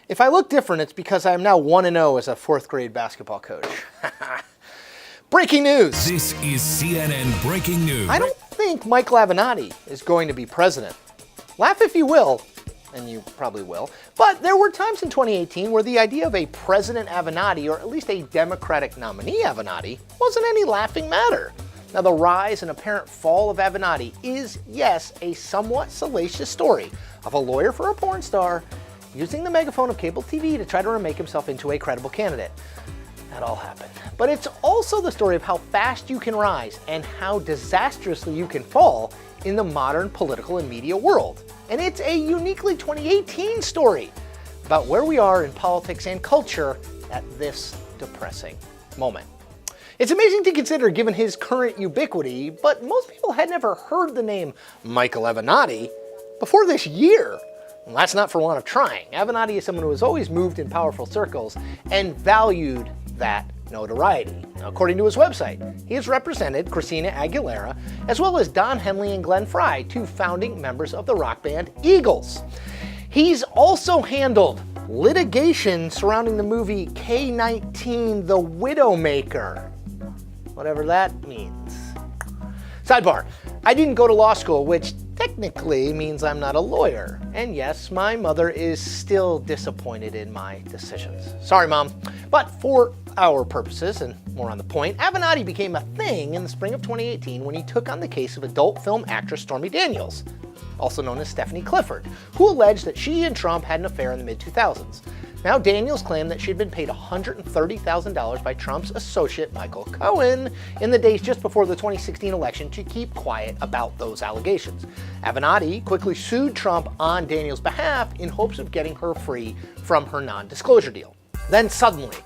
If I look different, it's because I am now 1-0 as a 4th grade basketball coach. Breaking news. This is CNN Breaking News. I don't think Michael Avenatti is going to be president. Laugh if you will, and you probably will, but there were times in 2018 where the idea of a President Avenatti, or at least a Democratic nominee Avenatti, wasn't any laughing matter. Now, the rise and apparent fall of Avenatti is, yes, a somewhat salacious story of a lawyer for a porn star using the megaphone of cable TV to try to remake himself into a credible candidate. That all happened. But it's also the story of how fast you can rise and how disastrously you can fall in the modern political and media world. And it's a uniquely 2018 story about where we are in politics and culture at this depressing moment. It's amazing to consider given his current ubiquity, but most people had never heard the name Michael Avenatti before this year. And that's not for want of trying. Avenatti is someone who has always moved in powerful circles and valued that notoriety. Now, according to his website, he has represented Christina Aguilera as well as Don Henley and Glenn Frey, 2 founding members of the rock band Eagles. He's also handled litigation surrounding the movie K-19 The Widowmaker, whatever that means. Sidebar, I didn't go to law school, which technically means I'm not a lawyer. And yes, my mother is still disappointed in my decisions. Sorry, Mom. But for our purposes, and more on the point, Avenatti became a thing in the spring of 2018 when he took on the case of adult film actress Stormy Daniels, also known as Stephanie Clifford, who alleged that she and Trump had an affair in the mid-2000s. Now, Daniels claimed that she had been paid $130,000 by Trump's associate Michael Cohen in the days just before the 2016 election to keep quiet about those allegations. Avenatti quickly sued Trump on Daniels' behalf in hopes of getting her free from her non-disclosure deal. Then suddenly,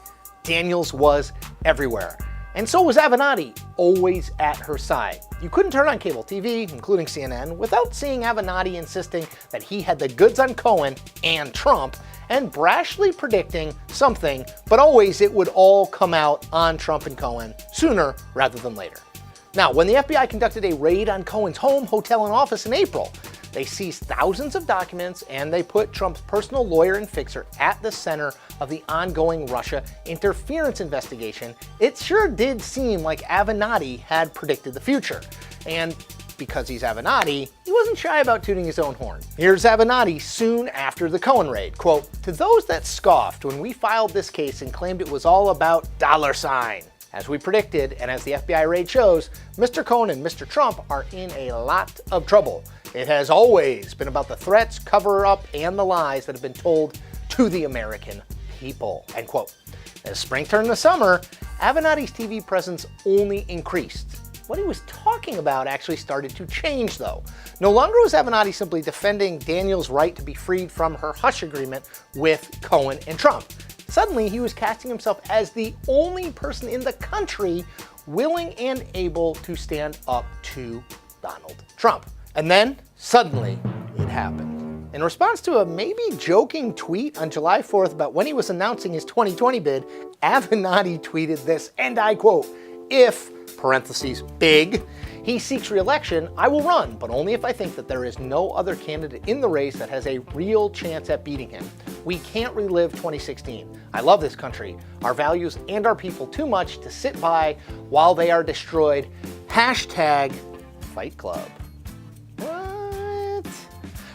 Daniels was everywhere. And so was Avenatti, always at her side. You couldn't turn on cable TV, including CNN, without seeing Avenatti insisting that he had the goods on Cohen and Trump, and brashly predicting something, but always it would all come out on Trump and Cohen sooner rather than later. Now, when the FBI conducted a raid on Cohen's home, hotel, and office in April, they seized thousands of documents and they put Trump's personal lawyer and fixer at the center of the ongoing Russia interference investigation. It sure did seem like Avenatti had predicted the future. And because he's Avenatti, he wasn't shy about tooting his own horn. Here's Avenatti soon after the Cohen raid. Quote, "To those that scoffed when we filed this case and claimed it was all about $. As we predicted, and as the FBI raid shows, Mr. Cohen and Mr. Trump are in a lot of trouble. It has always been about the threats, cover-up, and the lies that have been told to the American people." End quote. As spring turned to summer, Avenatti's TV presence only increased. What he was talking about actually started to change, though. No longer was Avenatti simply defending Daniels' right to be freed from her hush agreement with Cohen and Trump. Suddenly, he was casting himself as the only person in the country willing and able to stand up to Donald Trump. And then, suddenly, it happened. In response to a maybe joking tweet on July 4th about when he was announcing his 2020 bid, Avenatti tweeted this, and I quote, "If, parentheses, big, he seeks re-election, I will run, but only if I think that there is no other candidate in the race that has a real chance at beating him. We can't relive 2016. I love this country, our values, and our people too much to sit by while they are destroyed. Hashtag Fight Club." What?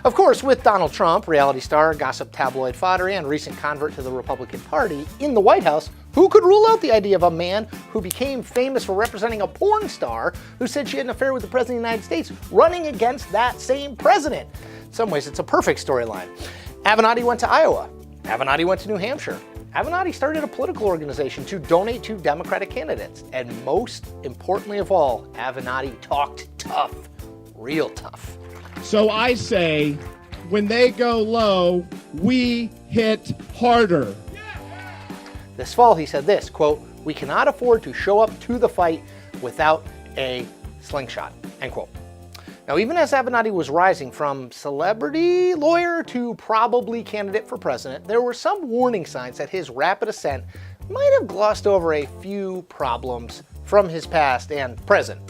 Of course, with Donald Trump, reality star, gossip tabloid fodder, and recent convert to the Republican Party, in the White House, who could rule out the idea of a man who became famous for representing a porn star who said she had an affair with the President of the United States running against that same president? In some ways, it's a perfect storyline. Avenatti went to Iowa. Avenatti went to New Hampshire. Avenatti started a political organization to donate to Democratic candidates. And most importantly of all, Avenatti talked tough, real tough. So I say, when they go low, we hit harder. This fall, he said this, quote, "We cannot afford to show up to the fight without a slingshot," end quote. Now, even as Avenatti was rising from celebrity lawyer to probably candidate for president, there were some warning signs that his rapid ascent might have glossed over a few problems from his past and present.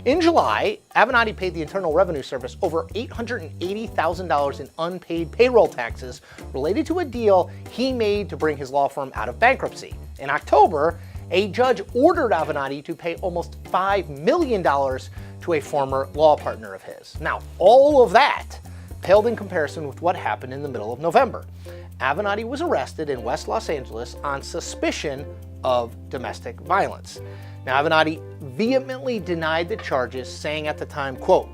In July, Avenatti paid the Internal Revenue Service over $880,000 in unpaid payroll taxes related to a deal he made to bring his law firm out of bankruptcy. In October, a judge ordered Avenatti to pay almost $5 million to a former law partner of his. Now, all of that paled in comparison with what happened in the middle of November. Avenatti was arrested in West Los Angeles on suspicion of domestic violence. Now, Avenatti vehemently denied the charges, saying at the time, quote,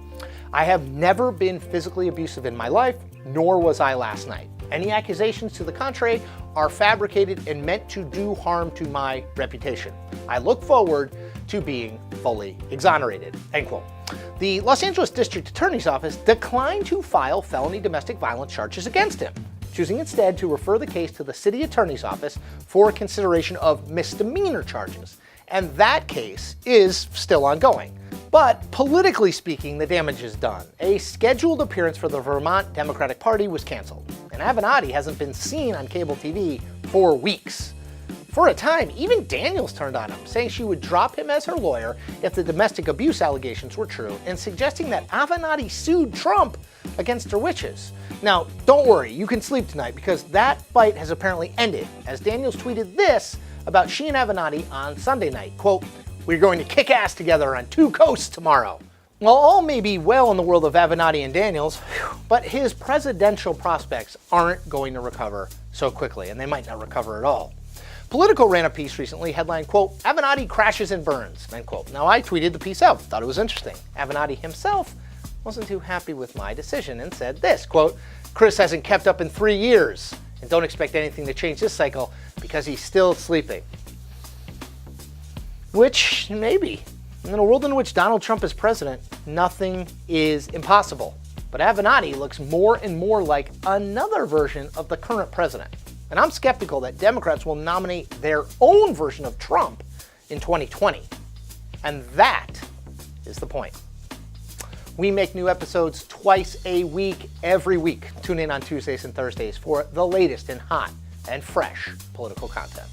"I have never been physically abusive in my life, nor was I last night. Any accusations to the contrary are fabricated and meant to do harm to my reputation. I look forward to being fully exonerated," end quote. The Los Angeles District Attorney's Office declined to file felony domestic violence charges against him, choosing instead to refer the case to the City Attorney's Office for consideration of misdemeanor charges. And that case is still ongoing. But politically speaking, the damage is done. A scheduled appearance for the Vermont Democratic Party was canceled, and Avenatti hasn't been seen on cable TV for weeks. For a time, even Daniels turned on him, saying she would drop him as her lawyer if the domestic abuse allegations were true, and suggesting that Avenatti sued Trump against her wishes. Now, don't worry, you can sleep tonight, because that fight has apparently ended, as Daniels tweeted this about she and Avenatti on Sunday night, quote, "We're going to kick ass together on two coasts tomorrow." Well, all may be well in the world of Avenatti and Daniels, but his presidential prospects aren't going to recover so quickly, and they might not recover at all. Politico ran a piece recently, headlined, quote, "Avenatti crashes and burns," end quote. Now, I tweeted the piece out, thought it was interesting. Avenatti himself wasn't too happy with my decision and said this, quote, "Chris hasn't kept up in 3 years, and don't expect anything to change this cycle because he's still sleeping." Which, maybe. In a world in which Donald Trump is president, nothing is impossible. But Avenatti looks more and more like another version of the current president. And I'm skeptical that Democrats will nominate their own version of Trump in 2020. And that is the point. We make new episodes twice a week, every week. Tune in on Tuesdays and Thursdays for the latest in hot and fresh political content.